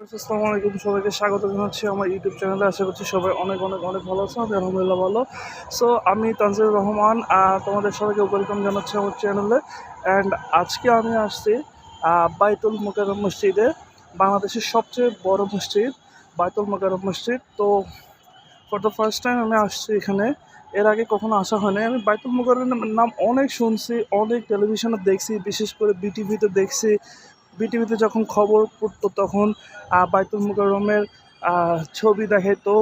আসসালামু আলাইকুম, সবাইকে স্বাগত জানাচ্ছি আমার ইউটিউব চ্যানেলে। আশা করছি সবাই অনেক অনেক অনেক ভালো আছেন। আমি আলহামদুলিল্লাহ ভালো। সো আমি তানজিলুর রহমান, তোমাদের সবাইকে ওয়েলকাম জানাচ্ছি আমার চ্যানেলে। অ্যান্ড আজকে আমি আসছি বাইতুল মোকাররম মসজিদে, বাংলাদেশের সবচেয়ে বড় মসজিদ বাইতুল মোকাররম মসজিদ। তো ফর দ্য ফার্স্ট টাইম আমি আসছি এখানে। এর আগে কখনো আসা হয়নি। আমি বাইতুল মোকাররমের নাম অনেক শুনছি, অনেক টেলিভিশনে দেখছি, বিশেষ করে বিটিভিতে দেখছি। বিটিভিতে যখন খবর পড়তো তখন বাইতুল মোকাররমের ছবি দেখাইতো,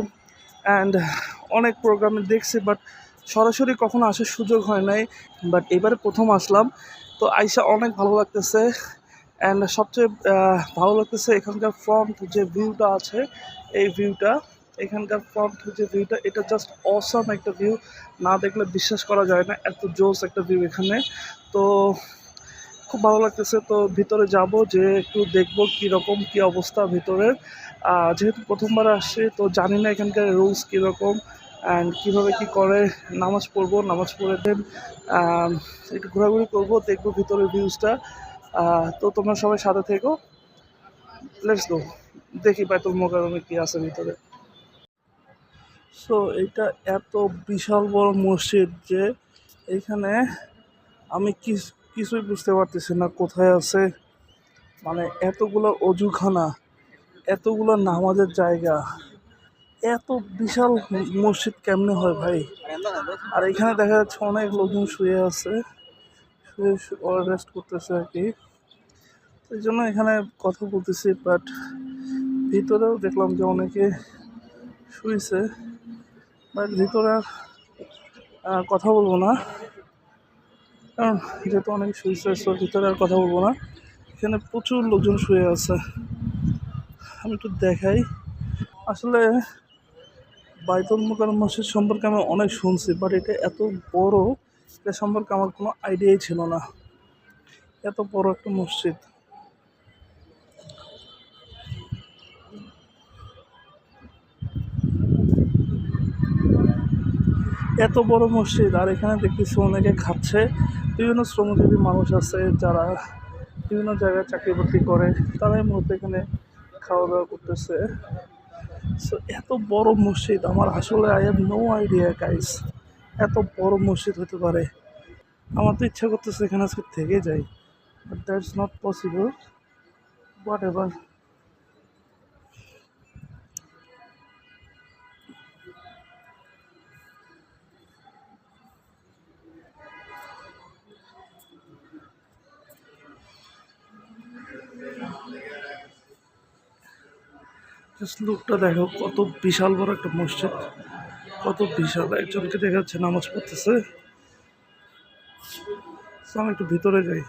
অ্যান্ড অনেক প্রোগ্রামে দেখছি, বাট সরাসরি কখনো আসার সুযোগ হয় নাই। বাট এবারে প্রথম আসলাম, তো আইসা অনেক ভালো লাগতেছে। অ্যান্ড সবচেয়ে ভালো লাগতেছে এখানকার ফ্রন্ট যে ভিউটা আছে, এই ভিউটা, এখানকার ফ্রন্ট যে ভিউটা, এটা জাস্ট অসাম একটা ভিউ। না দেখলে বিশ্বাস করা যায় না, এত জোস একটা ভিউ এখানে। তো খুব ভালো লাগতেছে। তো ভিতরে যাব, যে একটু দেখবো কীরকম কী অবস্থা ভিতরের। যেহেতু প্রথমবার আসছি, তো জানি না এখানকার রুলস কীরকম অ্যান্ড কীভাবে কী করে। নামাজ পড়বো, নামাজ পড়ে দেন একটু ঘোরাঘুরি করবো, দেখবো ভিতরের ভিউজটা। তো তোমরা সবাই সাথে থেকো, লেটস গো, দেখি বাইতুল মোকাররমে কী আছে ভিতরে। সো এটা এত বিশাল বড় মসজিদ যে এখানে আমি কিছুই বুঝতে পারতেছি না কোথায় আছে। মানে এতগুলো অজুখানা, এতগুলো নামাজের জায়গা, এত বিশাল মসজিদ কেমনে হয় ভাই? আর এখানে দেখা যাচ্ছে অনেক লোকজন শুয়ে আছে, শুয়ে রেস্ট করতেছে আর কি। এই জন্য এখানে কথা বলতেছি, বাট ভিতরেও দেখলাম যে অনেকে শুয়েছে, বাট ভিতরে আর কথা বলবো না, কারণ যেহেতু অনেকে শুয়েছে, সো ভিতরে আর কথা বলবো না। এখানে প্রচুর লোকজন শুয়ে আছে। আমি একটু দেখাই। আসলে বাইতুল মোকাররম মসজিদ সম্পর্কে আমি অনেক শুনছি, বাট এটা এত বড়, এটা সম্পর্কে আমার কোনো আইডিয়াই ছিল না। এত বড় একটা মসজিদ, এত বড় মসজিদ, আর এখানে দেখতেছি অনেকে খাচ্ছে। বিভিন্ন শ্রমজীবী মানুষ আছে যারা বিভিন্ন জায়গায় চাকরি বাকরি করে, তারাই মূলত এখানে খাওয়া দাওয়া করতেছে। সো এত বড় মসজিদ, আমার আসলে I have no idea guys, এত বড় মসজিদ হতে পারে। আমার তো ইচ্ছা করতেছে এখানে আজকে থেকে যাই, but that's not possible. What ever. Just লুকটা দেখো, কত বিশাল বড় একটা মসজিদ, কত বিশাল। একজনকে দেখা যাচ্ছে নামাজ পড়তেছে। So, আমি একটু ভিতরে যাই।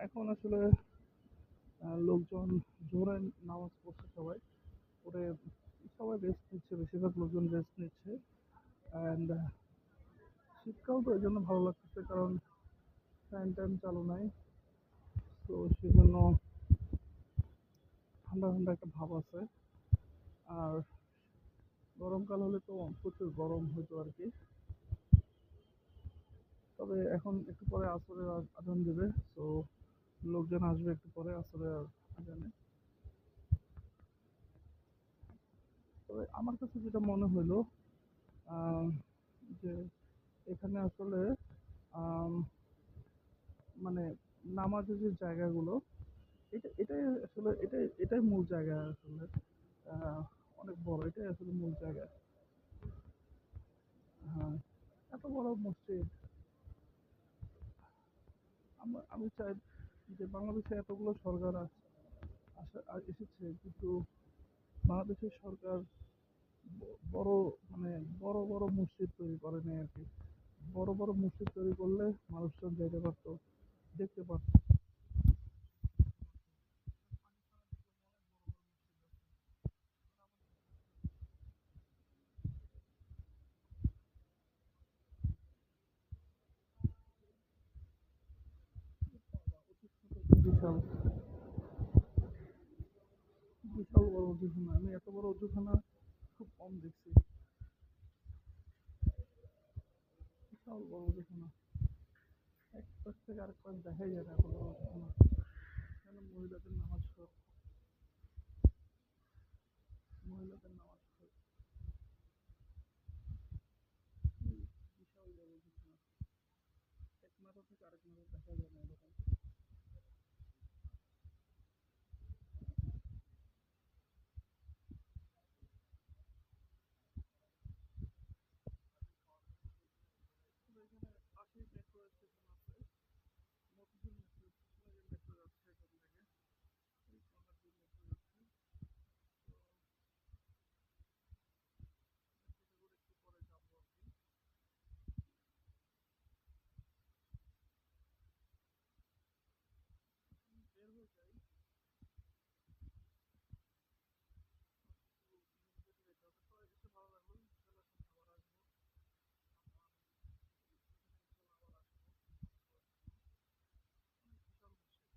এখন আসলে লোকজন জোরে নামাজ পড়ছে, সবাই পড়ে, সবাই রেস্ট নিচ্ছে, বেশিরভাগ লোকজন রেস্ট নিচ্ছে। তো এই জন্য ভালো লাগতেছে, কারণ ফ্যান ট্যান চালু নাই। তো সেই জন্য ঠান্ডা ঠান্ডা একটা ভাব আছে। আর গরমকাল হলে তো প্রচুর গরম হতো আর কি। তবে এখন একটু পরে আসরের আজান দেবে, তো লোকজন আসবে একটু পরে আসরের আজানে। তবে আমার কাছে যেটা মনে হলো, আহ, যে এখানে আসলে আম, মানে নামাজের যে জায়গাগুলো, এটাই আসলে এটাই মূল জায়গা আসলে। আহ, অনেক বড়, এটাই আসলে মূল জায়গা। হ্যাঁ, এত বড় মসজিদ। আমি চাই যে বাংলাদেশে এতগুলো সরকার এসেছে, কিন্তু বাংলাদেশের সরকার বড় মানে বড় বড় মসজিদ তৈরি করে নাই আর কি। বড় বড় মসজিদ তৈরি করলে মানুষজন যেতে পারতো, দেখতে পারতো। বিশাল বিশাল বড় অজুখানা, আমি এত বড় অজুখানা খুব কম দেখছি। বিশাল বড় অজুখানা, এক পাশ থেকে আরেক পাশ দেখাই যায় না এত বড় অজুখানা। এখানে মহিলাদের নামাজ পড়ে। বিশাল বড় অজুখানা, এক মাথা থেকে আরেক মাথা দেখা যায় না এরকম। পাশেই মেট্রো স্টেশন আছে, মতিঝিল মেট্রো স্টেশনে যে মেট্রো যাচ্ছে এখান থেকে, এই কর্নার দিয়ে মেট্রো যাচ্ছে। সেটা করে একটু পরে যাবো আর কি। বের হয়ে যাই, যেতে হবে। তো এসে ভালো লাগলো, ইনশাল্লাহ সামনে আবার আসবো। ইনশাল্লাহ আবার আসবো। অনেক বিশাল মসজিদ, দেখে ভালো লাগলো, মনটা ভালো হয়ে গেল। আমি আসলে আজকে সকালে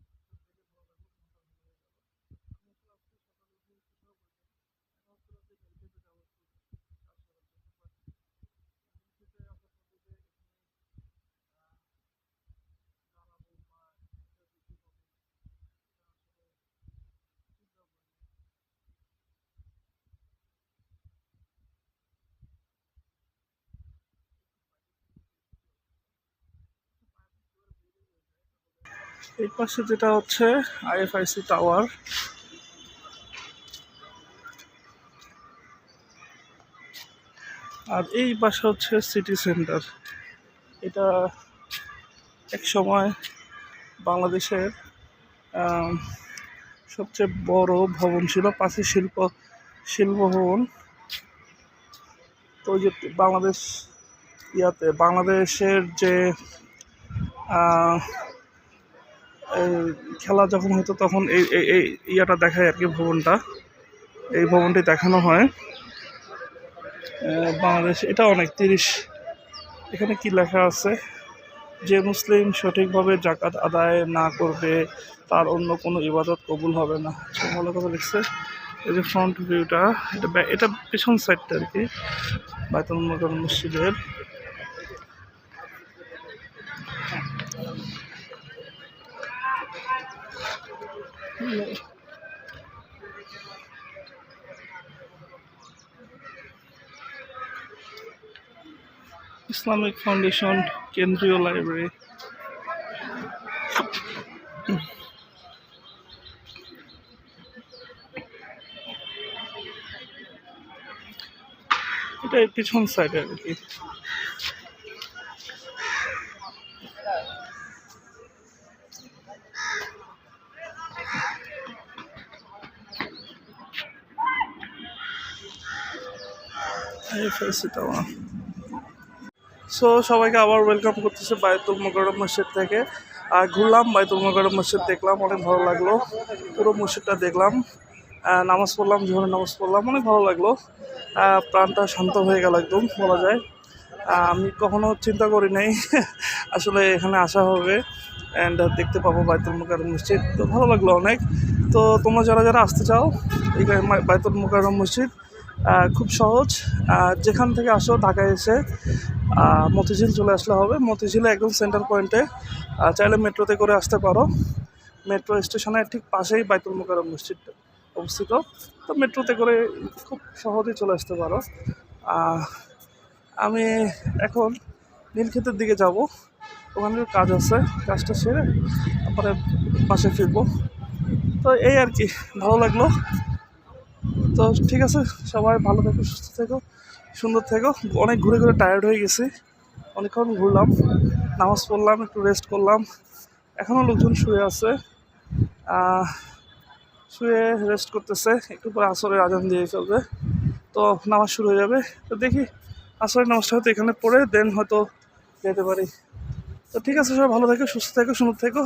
উঠে চিন্তা করিনি, আমি ভাবছিলাম যে মেডিকেটে যাবো একটু কাজ সারার জন্য, বাট মেডিকেটে আসার পথে যে এখানে দাঁড়াবো বা ইন্টারভিউ হবে, এটা আসলে চিন্তাও করিনি। এই পাশে যেটা হচ্ছে আইএফআইসি টাওয়ার, আর এই পাশে হচ্ছে সিটি সেন্টার। এটা এক সময় বাংলাদেশের আম, সবচেয়ে বড় ভবন ছিল, পাঁচই শিল্প ভবন। তো ওই যে বাংলাদেশ বাংলাদেশের যে আহ, এই খেলা যখন হতো তখন এই ইয়াটা দেখায় আর কি, ভবনটা, এই ভবনটি দেখানো হয়। বাংলাদেশ, এটা অনেক 30। এখানে কি লেখা আছে, যে মুসলিম সঠিকভাবে জাকাত আদায় না করবে তার অন্য কোনো ইবাদত কবুল হবে না। ভালো কথা লিখছে। এই যে ফ্রন্ট ভিউটা, এটা পেছন সাইডটা আর কি বায়তুল মুকাররম মসজিদের। ইসলামিক ফাউন্ডেশন কেন্দ্রীয় লাইব্রেরি। এটা এর পিছন সাইডে আর কি। IFSC tower. সো সবাইকে আবার ওয়েলকাম করতেছে বায়তুল মোকাররম মসজিদ থেকে। আর ঘুরলাম, বায়তুল মোকাররম মসজিদ দেখলাম, অনেক ভালো লাগলো। পুরো মসজিদটা দেখলাম, নামাজ পড়লাম, জোহরের নামাজ পড়লাম, অনেক ভালো লাগলো। প্রাণটা শান্ত হয়ে গেল একদম বলা যায়। আমি কখনো চিন্তা করি নাই আসলে এখানে আসা হবে অ্যান্ড দেখতে পাবো বাইতুল মোকাররম মসজিদ। তো ভালো লাগলো অনেক। তো তোমরা যারা যারা আসতে চাও এখানে বাইতুল মোকাররম মসজিদ খুব সহজ। যেখান থেকে আসো ঢাকায় এসে মতিঝিল চলে আসলে হবে। মতিঝিলে একদম সেন্টার পয়েন্টে চাইলে মেট্রোতে করে আসতে পারো। মেট্রো স্টেশনের ঠিক পাশেই বাইতুল মোকাররম মসজিদটা অবস্থিত। তো মেট্রোতে করে খুব সহজেই চলে আসতে পারো। আহ, আমি এখন নীলক্ষেতের দিকে যাব, ওখানে কাজ আছে, কাজটা সেরে তারপরে বাসায় ফিরবো। তো এই আর কি, ভালো লাগলো। তো ঠিক আছে, সবাই ভালো থেকো, সুস্থ থেকো, সুন্দর থেকো। অনেক ঘুরে ঘুরে টায়ার্ড হয়ে গেছি, অনেকক্ষণ ঘুরলাম, নামাজ পড়লাম, একটু রেস্ট করলাম। এখনও লোকজন শুয়ে আছে, শুয়ে রেস্ট করতেছে। একটু পরে আসরের আজান দিয়ে ফেলবে, তো নামাজ শুরু হয়ে যাবে। তো দেখি আসরের নামাজটা হয়তো এখানে পড়ে দেন হয়তো যেতে পারি। তো ঠিক আছে, সবাই ভালো থেকো, সুস্থ থেকো, সুন্দর থেকো।